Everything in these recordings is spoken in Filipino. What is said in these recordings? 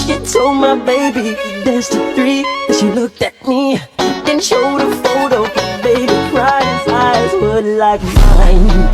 She told my baby dance to 3. Then she looked at me and showed a photo. Baby cried, his eyes were like mine.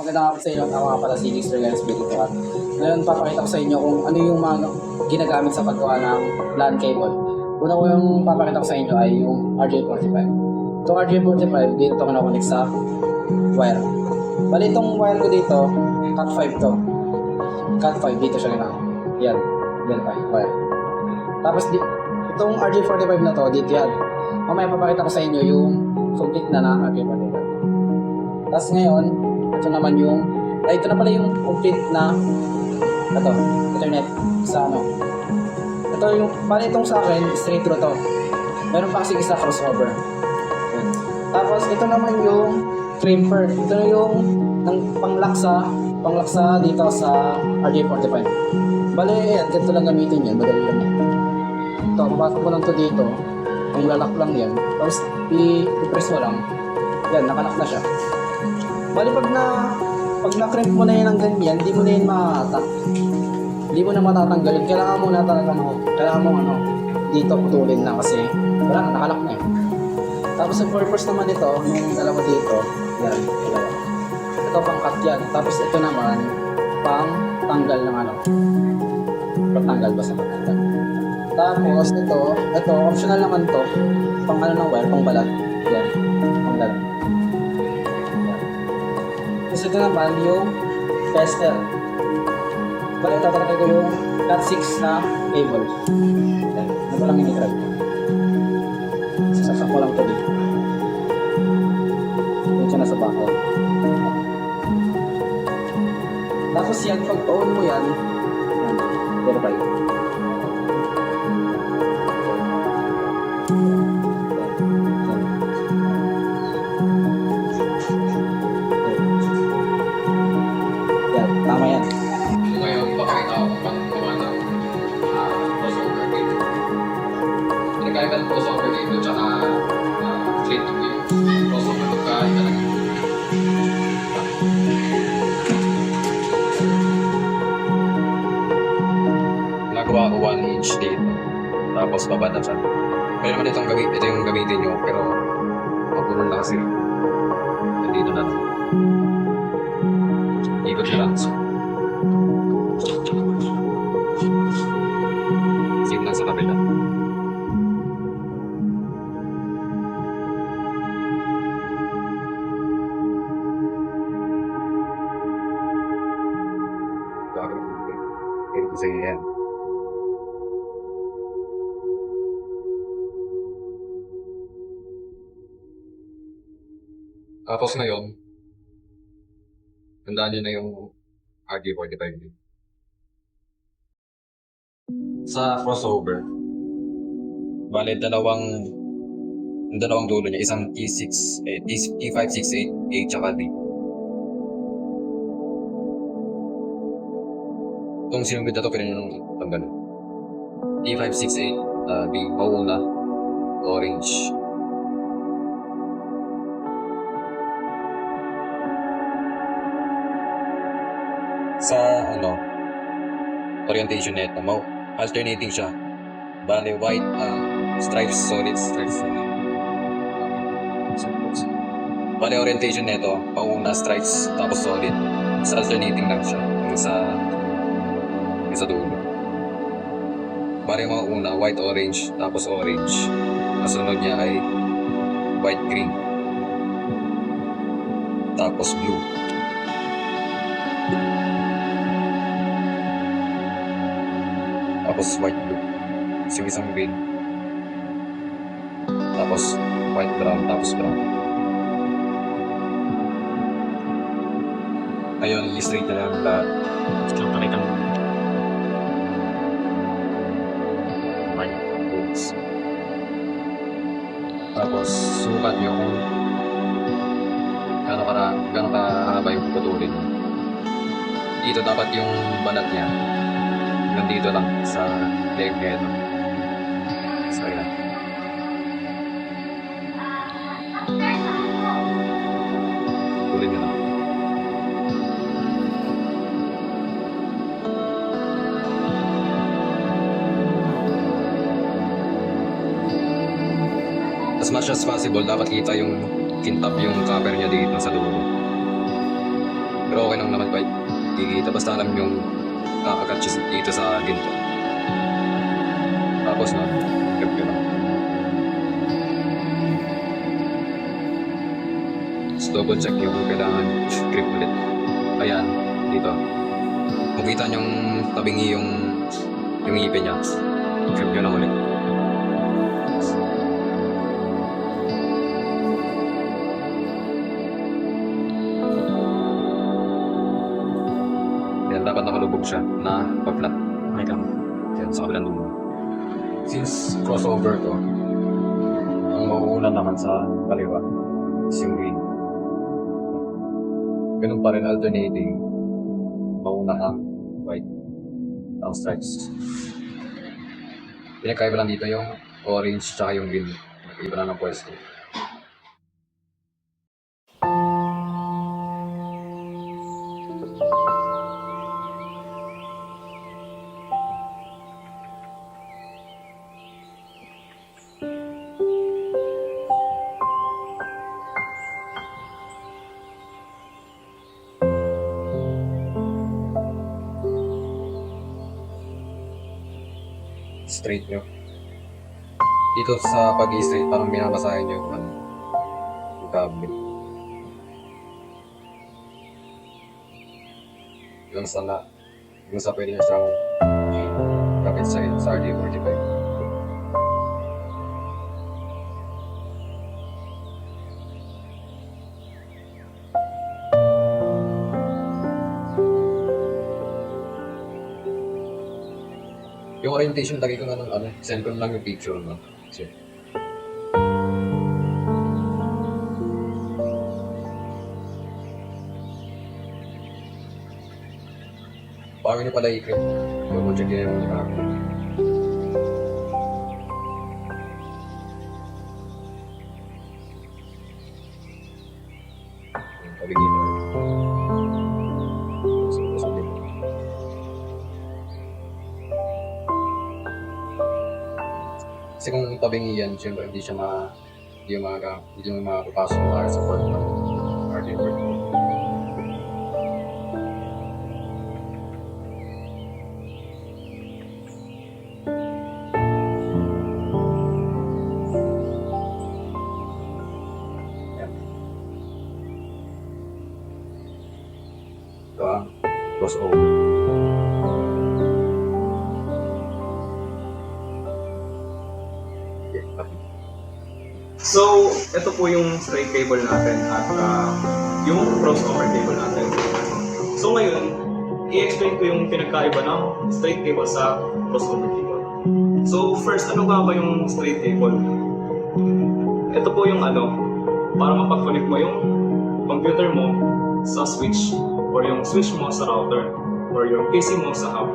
Magandang ako sa inyo, ako nga pala si Mr. Lance Benito. Ngayon papakita ko sa inyo kung ano yung mga ginagamit sa paggawa ng LAN cable. Una ko yung papakita ko sa inyo ay yung RJ45. Itong RJ45, dito ito connect sa wire. Bali itong wire ko dito, cut 5 to. Cut 5, dito siya ginagawa. Yan, yan pa, wire. Tapos itong RJ45 na to, dito yan. Mamaya papakita ko sa inyo yung complete na RJ45. Tapos ngayon, ito naman yung, ito na pala yung complete na Ethernet sa ano. Ito yung, bali itong sa akin, straight through to. Meron pa kasi isa crossover. Yun. Tapos ito naman yung crimper. Ito na yung panglaksa dito sa RJ45. Bali, yan, ganito lang gamitin yan. Madali lang yan. Ito, papasok mo lang to dito. Yung lalak lang yan. Tapos i-press mo lang. Yan, nakalock na siya. Bali pag na-crimp mo na yan ng ganyan, hindi mo na yan makatak. Hindi mo na matatanggalin. Kailangan mo na talaga dito putulin na kasi wala na, nakalak na eh. Tapos ang purpose naman ito, yung dalawa dito, yan, dalawa. Ito pang cut yan. Tapos ito naman, pang tanggal ng pagtanggal ba sa pagtanggal. Tapos ito, optional naman to, pang ng wire, pang balat. Yan, pang balat. Tapos ito naman yung tester. Bali, tatalagay ko yung cat 6 na cable. Yan. Ano ko lang ini-grab. Sasak ko lang ito dito. Yun siya nasa bako. Tapos yan, pag on mo yan, verify. Tama yan. So ngayon, pakita ko kung paano gawa ng crossover cable. Pinagkaiba ng crossover cable tsaka straight to cable. Crossover magkaiba lang. Nagawa ko 1 inch dito. Tapos babada siya. Kaya naman ito yung gamitin nyo, pero mapuno na kasi. Nandito na lang. Ikot na lang. Same lang sa kabila. Gagawin ko sa yan. Tapos ngayon, tandaan nyo na yung RJ45. Sa crossover, bale dalawang dulo niya, isang T568A tsaka D. Itong sinugod na ito, pwede nyo nung tanggalin. T568, B, mauna, orange. Sa orientation nito, alternating siya. Bale white, stripes, solid stripes. Bale orientation nito, pauna stripes tapos solid. Sa alternating lang siya yung sa dulo. Bale mga una, white orange tapos orange. Kasunod niya ay white green tapos blue. Tapos white blue. Yung isang green. Tapos white brown. Tapos brown. Ayun, i-straight na lang lahat. Ito pakita mo. White boots. Tapos sukat yung tayo puputulin. Dito dapat yung banat niya. Nandito lang sa leg niya ito. So, yan. Putulin nyo lang. As much as possible, dapat kita yung kintab yung cover niya dito sa dulo. Pero okay lang naman kahit kikita. Basta alam yung kakakatches dito sa ginto. Tapos na, grip yun lang. Just double check yung kailangan grip ulit. Ayan, dito. Kung kita nyong tabingi yung ngipin niya, grip nyo lang ulit. Dapat nakalubog siya na pa-flat. May kang yan sa kabilang dulo. Since crossover to, ang mauuna naman sa kaliwa is yung green. Ganun pa rin alternating, mauna ang white, ang stripes. Pinakaiba lang dito yung orange tsaka yung green. Iba lang ng pwesto. Straight nyo. Dito sa pag-i-straight, parang binabasahin nyo yung kable. Yung sa pwede nyo siyang kapit sa RD45. Yung orientation, lagi ko na ng send ko na lang yung picture, no? So, bago nyo pala i-clip, kung check nyo yung camera. Yung tabingin mo. Kasi kung tabingi yan, siyempre hindi makapapasok na sa port ng RD45. Ito ang crossover. So, ito po yung straight cable natin at yung crossover cable natin. So ngayon, i-explain ko yung pinagkaiba ng straight cable sa crossover cable. So first, ano nga ba yung straight cable? Ito po yung para mapag-connect mo yung computer mo sa switch or yung switch mo sa router or yung PC mo sa hub.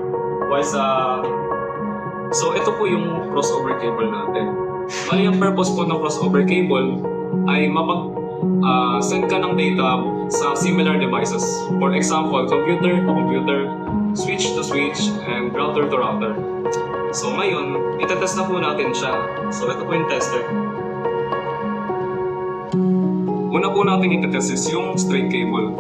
So ito po yung crossover cable natin. Bali, ang purpose po ng crossover cable ay send ka ng data sa similar devices. For example, computer to computer, switch to switch, and router to router. So ngayon, itetest na po natin siya. So ito po yung tester. Una po natin itetest is yung straight cable.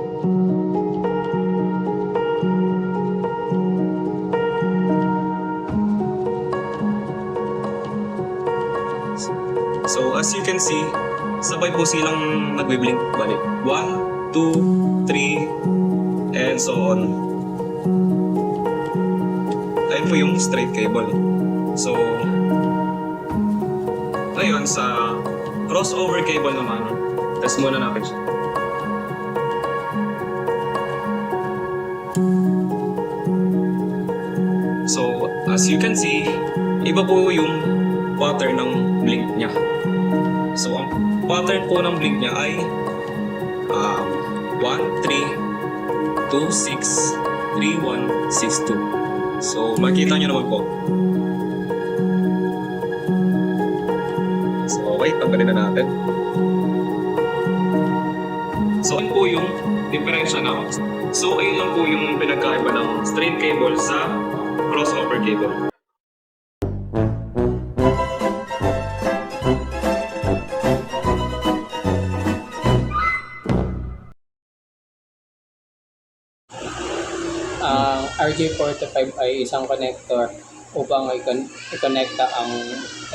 So as you can see, sabay po silang nagbe-blink. Balik. 1, 2, 3, and so on. Ayun po yung straight cable. So, ngayon sa crossover cable naman, test muna natin siya. So, as you can see, iba po yung pattern ng blink niya. So, ang pattern po ng blink niya ay 1, 3, 263162. So, makita nyo naman po. So, okay, tanggalin na natin. So, yun po yung diferensya na. So, ayun lang po yung pinagkaiba ng straight cable sa crossover cable. Ang RJ45 ay isang connector upang i-connecta ang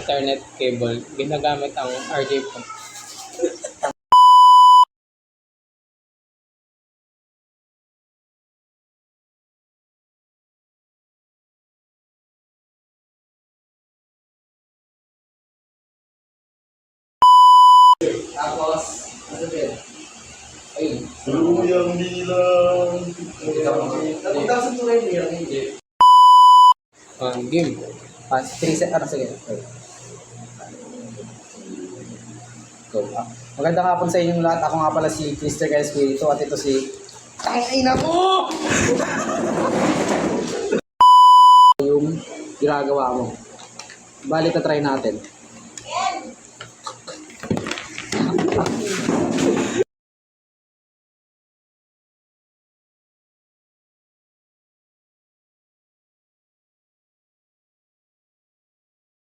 Ethernet cable. Ginagamit ang RJ45. Tapos, ano din? Ayun. Luyang bilang. Tapos ito rin yung hindi. Game. 3 set. Ano, sige. Go. Magandang hapon sa inyong lahat. Ako nga pala si Mr. Guy Espiritu at ito si... Tangina mo! Yung ginagawa mo. Bali, try natin.